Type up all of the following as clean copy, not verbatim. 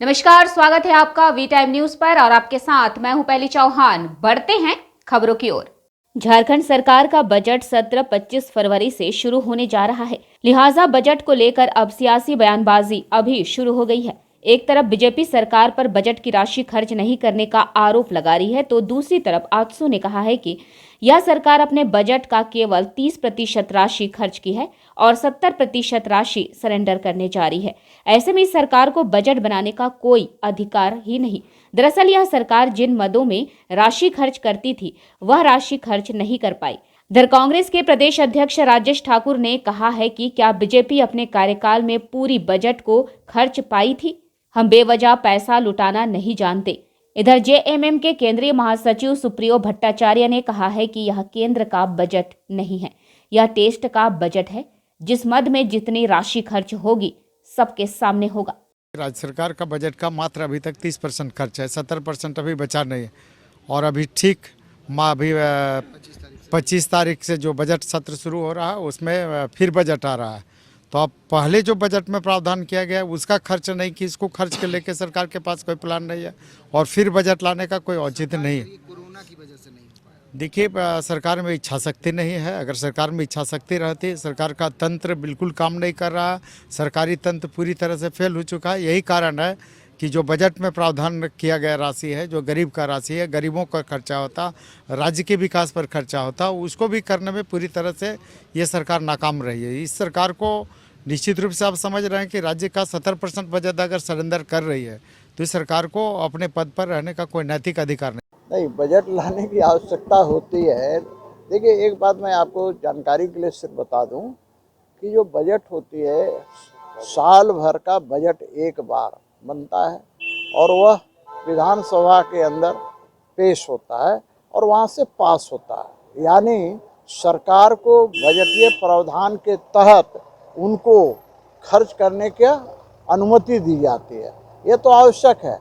नमस्कार, स्वागत है आपका वी टाइम न्यूज पर और आपके साथ मैं हूं पहली चौहान। बढ़ते हैं खबरों की ओर। झारखंड सरकार का बजट सत्र 25 फरवरी से शुरू होने जा रहा है, लिहाजा बजट को लेकर अब सियासी बयानबाजी अभी शुरू हो गई है। एक तरफ बीजेपी सरकार पर बजट की राशि खर्च नहीं करने का आरोप लगा रही है, तो दूसरी तरफ आजसू ने कहा है कि यह सरकार अपने बजट का केवल 30% राशि खर्च की है और 70% राशि सरेंडर करने जा रही है। ऐसे में इस सरकार को बजट बनाने का कोई अधिकार ही नहीं। दरअसल यह सरकार जिन मदों में राशि खर्च करती थी, वह राशि खर्च नहीं कर पाई। इधर कांग्रेस के प्रदेश अध्यक्ष राजेश ठाकुर ने कहा है कि क्या बीजेपी अपने कार्यकाल में पूरी बजट को खर्च पाई थी? हम बेवजह पैसा लुटाना नहीं जानते। इधर जेएमएम के केंद्रीय महासचिव सुप्रियो भट्टाचार्य ने कहा है कि यह केंद्र का बजट नहीं है, यह टेस्ट का बजट है। जिस मद में जितनी राशि खर्च होगी सबके सामने होगा। राज्य सरकार का बजट का मात्र अभी तक 30% खर्च है, 70% अभी बचा नहीं है। और अभी ठीक अभी 25 तारीख से जो बजट सत्र शुरू हो रहा है उसमें फिर बजट आ रहा है। तो अब पहले जो बजट में प्रावधान किया गया है उसका खर्च नहीं कि इसको खर्च के लेके सरकार के पास कोई प्लान नहीं है और फिर बजट लाने का कोई औचित्य नहीं है। कोरोना की वजह से नहीं हो पाया। देखिए, सरकार में इच्छा शक्ति नहीं है। अगर सरकार में इच्छा शक्ति रहती, सरकार का तंत्र बिल्कुल काम नहीं कर रहा, सरकारी तंत्र पूरी तरह से फेल हो चुका है। यही कारण है कि जो बजट में प्रावधान किया गया राशि है, जो गरीब का राशि है, गरीबों का खर्चा होता, राज्य के विकास पर खर्चा होता, उसको भी करने में पूरी तरह से ये सरकार नाकाम रही है। इस सरकार को निश्चित रूप से आप समझ रहे हैं कि राज्य का 70% बजट अगर सरेंडर कर रही है तो इस सरकार को अपने पद पर रहने का कोई नैतिक अधिकार नहीं। बजट लाने की आवश्यकता होती है। देखिए, एक बात मैं आपको जानकारी के लिए सिर्फ बता दूं कि जो बजट होती है, साल भर का बजट एक बार बनता है और वह विधानसभा के अंदर पेश होता है और वहां से पास होता है। यानी सरकार को बजटीय प्रावधान के तहत उनको खर्च करने की अनुमति दी जाती है। ये तो आवश्यक है।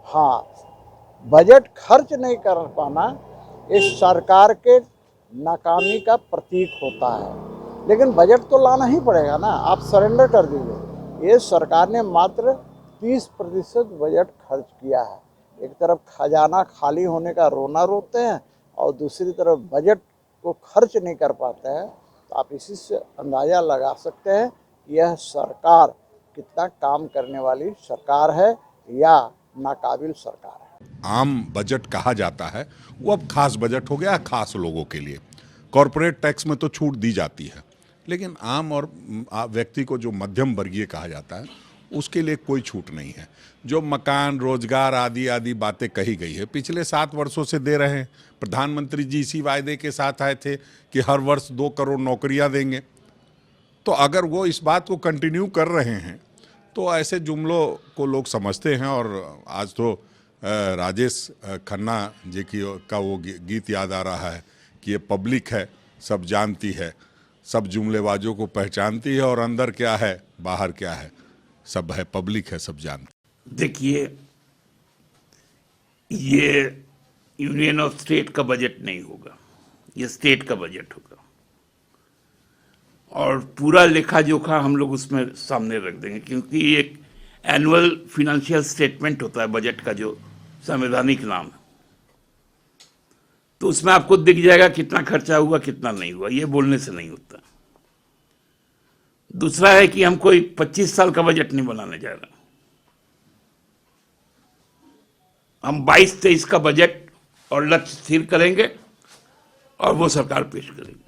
हाँ, बजट खर्च नहीं कर पाना इस सरकार के नाकामी का प्रतीक होता है। लेकिन बजट तो लाना ही पड़ेगा ना, आप सरेंडर कर दीजिए। ये सरकार ने मात्र 30% बजट खर्च किया है। एक तरफ खजाना खाली होने का रोना रोते हैं और दूसरी तरफ बजट को खर्च नहीं कर पाते हैं। तो आप इसी से अंदाज़ा लगा सकते हैं कि यह सरकार कितना काम करने वाली सरकार है या नाकाबिल सरकार है। आम बजट कहा जाता है वो अब खास बजट हो गया, खास लोगों के लिए। कॉरपोरेट टैक्स में तो छूट दी जाती है, लेकिन आम और व्यक्ति को जो मध्यम वर्गीय कहा जाता है उसके लिए कोई छूट नहीं है। जो मकान, रोजगार आदि आदि बातें कही गई है पिछले 7 वर्षों से दे रहे हैं। प्रधानमंत्री जी इसी वायदे के साथ आए थे कि हर वर्ष 2 करोड़ नौकरियां देंगे। तो अगर वो इस बात को कंटिन्यू कर रहे हैं तो ऐसे जुमलों को लोग समझते हैं। और आज तो राजेश खन्ना जी का वो गीत याद आ रहा है कि ये पब्लिक है, सब जानती है, सब जुमलेबाजों को पहचानती है और अंदर क्या है बाहर क्या है सब है, पब्लिक है, सब जानती। देखिए, ये यूनियन ऑफ स्टेट का बजट नहीं होगा, ये स्टेट का बजट होगा और पूरा लेखा जोखा हम लोग उसमें सामने रख देंगे, क्योंकि एक एनुअल फिनेंशियल स्टेटमेंट होता है बजट का, जो संवैधानिक नाम है। तो उसमें आपको दिख जाएगा कितना खर्चा हुआ कितना नहीं हुआ, ये बोलने से नहीं होता। दूसरा है कि हम कोई 25 साल का बजट नहीं बनाने जा रहे, हम 22-23 का बजट और लक्ष्य स्थिर करेंगे और वो सरकार पेश करेगी।